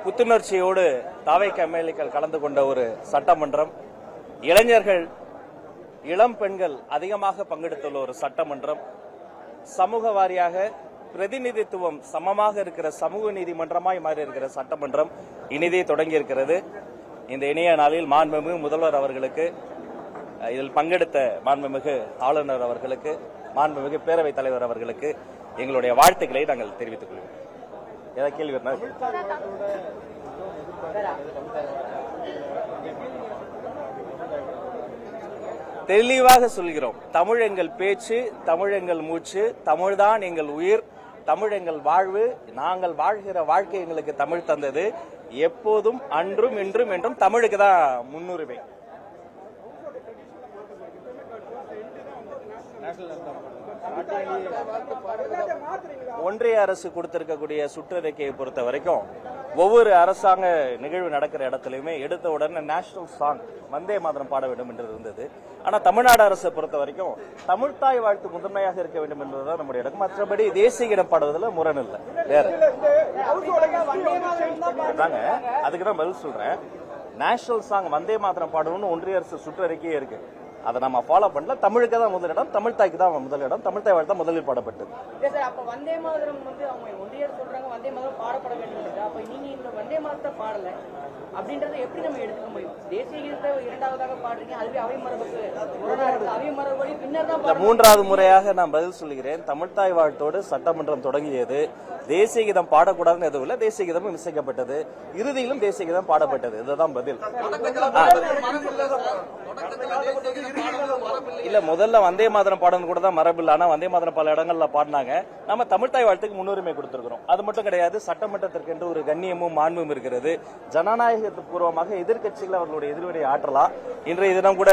புத்துணர்ச்சியோடு தாவேக எம்எல்ஏக்கள் கலந்து கொண்ட ஒரு சட்டமன்றம். இளைஞர்கள், இளம் பெண்கள் அதிகமாக பங்கெடுத்துள்ள ஒரு சட்டமன்றம். சமூக வாரியாக பிரதிநிதித்துவம் சமமாக இருக்கிற சமூக நீதிமன்றமாய் மாறி இருக்கிற சட்டமன்றம் இனிதே தொடங்கி இருக்கிறது. இந்த இணைய நாளில் மாண்புமிகு முதல்வர் அவர்களுக்கு, இதில் பங்கெடுத்த மாண்புமிகு ஆளுநர் அவர்களுக்கு, மாண்புமிகு பேரவைத் தலைவர் அவர்களுக்கு எங்களுடைய வாழ்த்துக்களை நாங்கள் தெரிவித்துக் கொள்கிறோம். ஏதாவது கேள்வி தெளிவாக சொல்கிறோம். தமிழ் எங்கள் பேச்சு, தமிழ் எங்கள் மூச்சு, தமிழ்தான் எங்கள் உயிர், தமிழ் எங்கள் வாழ்வு. நாங்கள் வாழ்கிற வாழ்க்கை எங்களுக்கு தமிழ் தந்தது. எப்போதும் அன்றும் இன்றும் என்றும் தமிழுக்கு தான் முன்னுரிமை. ஒன்றிய அரசு கொடுத்திருக்கக்கூடிய சுற்றறிக்கையை பொறுத்த வரைக்கும் ஒவ்வொரு அரசாங்க நிகழ்வு நடக்கிற இடத்துலயுமே எடுத்த உடனே நேஷனல் சாங் வந்தே மாதரம் பாட வேண்டும் என்று இருந்தது. ஆனா தமிழ்நாடு அரசை பொறுத்த வரைக்கும் தமிழ்தாய் வாழ்த்து முதன்மையாக இருக்க வேண்டும் என்பதுதான் நம்முடைய இடம். மற்றபடி தேசிய கீதம் பாடுவதில் முரண் இல்லை. வேற அதுக்குதான் பதில் சொல்றேன். நேஷனல் சாங் வந்தே மாதரம் பாடணும்னு ஒன்றிய அரசு சுற்றறிக்கையே இருக்கு. அதை நம்ம ஃபாலோ பண்ணல. தமிழுக்கு தான் முதலிடம், தமிழ் தாய்க்கு தான் முதலிடம், தமிழ் தாய் வாழ்த்து முதலில் பாடப்பட்டது. வந்தே மாதரம் வந்து அவங்க ஒன்றியர் சொல்றாங்க வந்தே மாதரம் பாடப்பட வேண்டும். அப்ப நீங்க இந்த வந்தே மாதத்தை பாடல அப்படின்றத எப்படி நம்ம எடுத்துக்க முடியும்? தேசிய கீதத்தை இரண்டாவதாக பாடுறீங்க, அதுவே அவை மரபுக்கு அவை மரபடி பின்னர் தான். மூன்றாவது முறையாக நான் பதில் சொல்லுகிறேன். தமிழ்தாய் வாழ்த்தோடு சட்டமன்றம் தொடங்கியது. தேசிய கீதம் பாடக்கூடாதுன்னு எதுவும் இல்லை. தேசிய கீதமும் இசைக்கப்பட்டது. இறுதியிலும் தேசிய கீதம் பாடப்பட்டது. இதுதான் பதில். இல்ல, முதல்ல வந்தே மாதரம் பாடணும் கூட தான் மரபு இல்லை. ஆனா வந்தே மாதரம் பல இடங்கள்ல பாடினாங்க. நம்ம தமிழ்தாய் வாழ்த்துக்கு முன்னுரிமை கொடுத்திருக்கிறோம். அது மட்டும் கிடையாது, சட்டமன்றத்திற்கு என்று ஒரு கண்ணியமும் மாண்பும் இருக்கிறது. ஜனநாயக பூர்வமாக எதிர்கட்சிகள் அவர்களுடைய எதிர்வினை ஆற்றலாம். இன்றைய தினம் கூட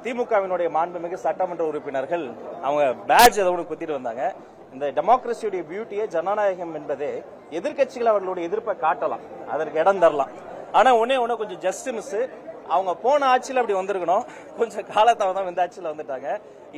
திமுகவினுடைய மாண்புமிகு சட்டமன்ற உறுப்பினர்கள் அவங்க பேட்ஜ் ஏதோ குத்திட்டு வந்தாங்க. இந்த டெமோக்ரஸியுடைய பியூட்டியே, ஜனநாயகம் என்பதே எதிர்கட்சிகள் அவர்களுடைய எதிர்ப்பை காட்டலாம், அதற்கு இடம் தரலாம். ஆனா ஒன்னே கொஞ்சம் ஜஸ்ட் மிஸ், அவங்க போன ஆட்சியில் அப்படி வந்திருக்கணும். கொஞ்சம் காலத்தாமதம் இந்த ஆட்சியில் வந்துட்டாங்க.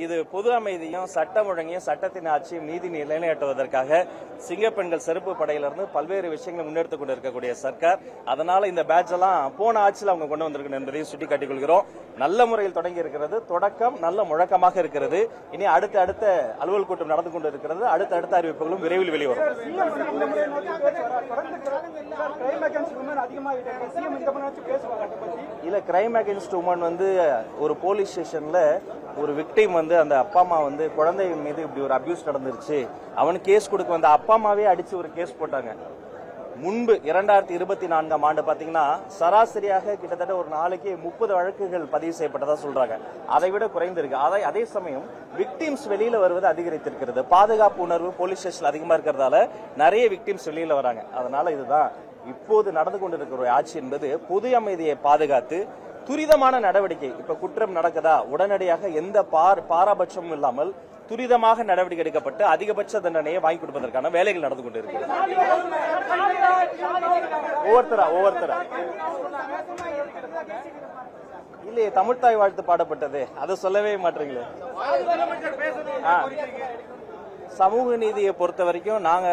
இது பொது அமைதியும் சட்டம் ஒழுங்கையும் சட்டத்தின் ஆட்சியும் நீதி நிலைநாட்டுவதற்காக சிங்கப்பெண்கள் செருப்பு படையிலிருந்து பல்வேறு விஷயங்களை முன்னெடுத்துக் கொண்டு இருக்கக்கூடிய சர்க்கார். அதனால இந்த பேட்ச் எல்லாம் போன ஆட்சியில் அவங்க கொண்டு வந்திருக்கணும் என்பதையும் சுட்டிக்காட்டிக் கொள்கிறோம். நல்ல முறையில் தொடங்கி இருக்கிறது. தொடக்கம் நல்ல முழக்கமாக இருக்கிறது. இனி அடுத்த அலுவல் கூட்டம் நடந்து கொண்டு இருக்கிறது. அடுத்த அறிவிப்புகளும் விரைவில் வெளிவரும். இல்ல, கிரைம் அகேன்ஸ்ட் உமன் வந்து ஒரு போலீஸ் ஸ்டேஷன்ல ஒரு விக்டிம் வந்து அந்த அப்பா அம்மா வந்து குழந்தை மீது இப்படி ஒரு அபியூஸ் நடந்துருச்சு, அவன் கேஸ் கொடுக்க வந்த அப்பா அம்மாவே அடிச்சு ஒரு கேஸ் போட்டாங்க. முன்பு 2024ஆம் ஆண்டு பாத்தீங்கன்னா சராசரியாக கிட்டத்தட்ட ஒரு நாளைக்கு 30 வழக்குகள் பதிவு செய்யப்பட்டதா சொல்றாங்க. அதை விட குறைந்திருக்கு. அதே சமயம் விக்டிம்ஸ் வெளியில வருவது அதிகரித்திருக்கிறது. பாதுகாப்பு உணர்வு போலீஸ் ஸ்டேஷன் அதிகமா இருக்கிறதால நிறைய விக்டிம்ஸ் வெளியில வராங்க. அதனால இதுதான் இப்போது நடந்து கொண்டிருக்கிற ஒரு ஆட்சி என்பது பொது அமைதியை பாதுகாத்து துரிதமான நடவடிக்கை. இப்ப குற்றம் நடக்குதா, உடனடியாக எந்த பாரபட்சமும் இல்லாமல் துரிதமாக நடவடிக்கை எடுக்கப்பட்டு அதிகபட்ச தண்டனையை வாங்கி கொடுப்பதற்கான வேலைகள் நடந்து கொண்டிருக்கிறது. ஒவ்வொருத்தரா இல்லையே, தமிழ்தாய் வாழ்த்து பாடப்பட்டது, அதை சொல்லவே மாட்டீங்களே. சமூக நீதியை பொறுத்த வரைக்கும் நாங்க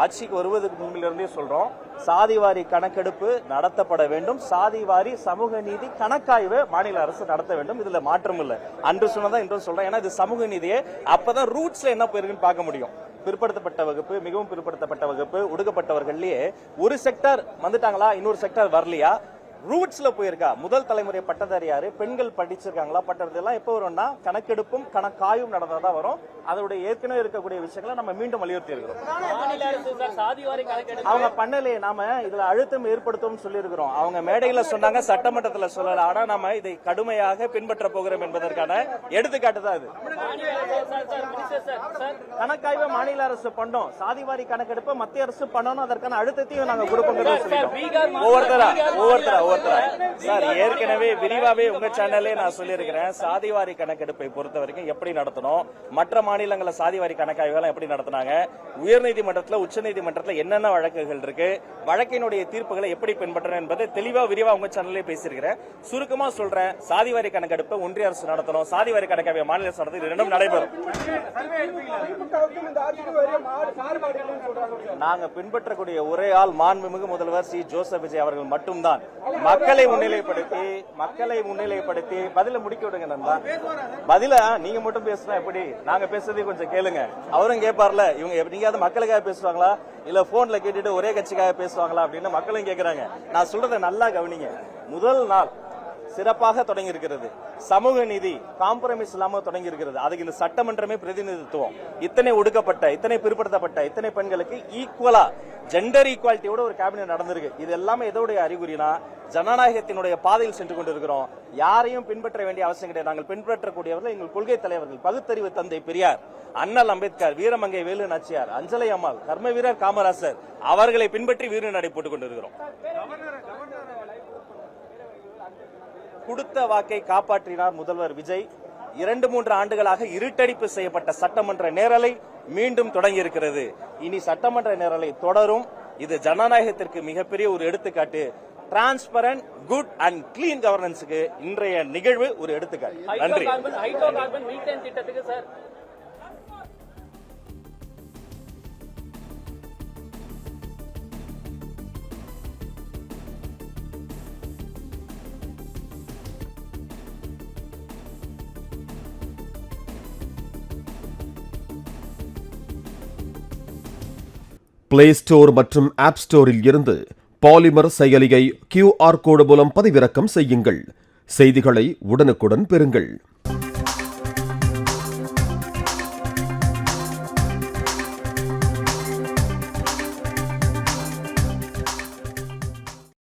ஆட்சிக்கு வருவதற்கு முன்பிலிருந்தே சொல்றோம், சாதிவாரி கணக்கெடுப்பு நடத்தப்பட வேண்டும். சாதிவாரி சமூக நீதி கணக்காய்வு மாநில அரசு நடத்த வேண்டும். இதுல மாற்றம் இல்ல. அன்று சொன்னதான் இன்றும் சொல்றேன். ஏன்னா இது சமூக நீதியே, அப்பதான் ரூட்ஸ்ல என்ன போயிருக்குன்னு பார்க்க முடியும். பிற்படுத்தப்பட்ட வகுப்பு, மிகவும் பிற்படுத்தப்பட்ட வகுப்பு, ஒடுக்கப்பட்டவர்கள்லயே ஒரு செக்டர் வந்துட்டாங்களா, இன்னொரு செக்டர் வரலையா, ரூட்ஸ்ல போயிருக்கா, முதல் தலைமுறை பட்டதாரி யாரு, பெண்கள் படிச்சிருக்காங்களா, பட்டது எல்லாம் எப்ப வரும்னா கணக்கெடுப்பும் கணக்காயும் நடந்ததா வரும். அதோடைய ஏற்கனவே இருக்கக்கூடிய விஷயங்களை நம்ம மீண்டும் வலியுறுத்தி இருக்கிறோம். அவங்க பண்ணலையே, நாம இதுல அழுத்தம் ஏற்படுத்தும் சொல்லி இருக்கிறோம். அவங்க மேடையில சொன்னாங்க, சட்டமன்றத்தில் சொல்லல. ஆனா நம்ம இதை கடுமையாக பின்பற்ற போகிறோம் என்பதற்கான எடுத்துக்காட்டு தான் இது. கணக்காய்வை மாநில அரசு பண்ணோம், சாதிவாரி கணக்கெடுப்பு மத்திய அரசு பண்ணணும், அதற்கான அழுத்தத்தையும் நாங்க கொடுப்போம். ஒவ்வொருத்தரா ஒவ்வொருத்தரா சார் ஏற்கனவே விரிவாவே உங்க சேனல்லே நான் சொல்லியிருக்கிறேன். சாதிவாரி கணக்கெடுப்பை பொறுத்த வரைக்கும் எப்படி நடத்தணும், மற்ற மாநிலங்கள சாதிவாரி கணக்காய்வுகள் எப்படி நடத்தினாங்க, உயர்நீதிமன்றத்தில் உச்சநீதிமன்றத்தில் என்னென்ன வழக்குகள் இருக்கு, வழக்கினுடைய தீர்ப்புகளை எப்படி பின்பற்றணும் என்பதை தெளிவா விரிவா உங்க சேனல்லே பேசியிருக்கிறேன். சுருக்கமா சொல்றேன், சாதிவாரி கணக்கெடுப்பை ஒன்றிய அரசு நடத்தணும், சாதிவாரி கணக்காய்வை மாநில அரசு நடத்தி இரண்டும் நடைபெறும். நாங்க பின்பற்றக்கூடிய ஒரே ஆள் மாண்புமிகு முதல்வர் சி ஜோசப் விஜய் அவர்கள் மட்டும்தான். மக்களை முன்னிலைப்படுத்தி பதில முடிக்க விடுங்க நண்பா. பதில நீங்க மட்டும் பேசுனா எப்படி, நாங்க பேசுறதை கொஞ்சம் கேளுங்க. அவரும் கேட்பார்ல, இவங்க நீங்க மக்களுக்காக பேசுவாங்களா இல்ல போன்ல கேட்டுட்டு ஒரே கட்சிக்காக பேசுவாங்களா அப்படின்னு மக்களும் கேட்கறாங்க. நான் சொல்றதை நல்லா கவனிங்க. முதல் நாள் சிறப்பாக தொடங்கி இருக்கிறது. சமூக நீதி காம்ப்ரமைஸ் இல்லாம தொடங்கி இருக்கிறது. அதுக்கு இந்த சட்டமன்றமே பிரதிநிதித்துவம். இத்தனை ஒடுக்கப்பட்ட, இத்தனை பிற்படுத்தப்பட்ட, இத்தனை பெண்களுக்கு ஈக்குவலா ஜெண்டர் ஈக்குவாலிட்டியோட ஒரு கேபினெட் நடந்திருக்கு. இது எல்லாமே எதோடைய அறிகுறினா ஜனநாயகத்தினுடைய பாதையில் சென்று கொண்டிருக்கிறோம். யாரையும் பின்பற்ற வேண்டிய அவசியம் கிடையாது. நாங்கள் பின்பற்றக்கூடியவர்கள் எங்கள் கொள்கை தலைவர்கள், பகுத்தறிவு தந்தை பெரியார், அண்ணல் அம்பேத்கர், வீரமங்கை வேலு நாச்சியார், அஞ்சலை அம்மாள், கர்ம வீரர் காமராசர் அவர்களை பின்பற்றி வீர நடை போட்டுக் கொண்டிருக்கிறோம். கொடுத்த வாக்கை காப்பாற்றினார் முதல்வர் விஜய். 2-3 ஆண்டுகளாக இருட்டடிப்பு செய்யப்பட்ட சட்டமன்ற நேரலை மீண்டும் தொடங்கி இருக்கிறது. இனி சட்டமன்ற நேரலை தொடரும். இது ஜனநாயகத்திற்கு மிகப்பெரிய ஒரு எடுத்துக்காட்டு. டிரான்ஸ்பரண்ட், குட் அண்ட் கிளீன் கவர்னன்ஸுக்கு இன்றைய நிகழ்வு ஒரு எடுத்துக்காட்டு. நன்றி. பிளே ஸ்டோர் மற்றும் ஆப் ஸ்டோரில் இருந்து பாலிமர் செயலியை QR கோடு மூலம் பதிவிறக்கம் செய்யுங்கள். செய்திகளை உடனுக்குடன் பெறுங்கள்.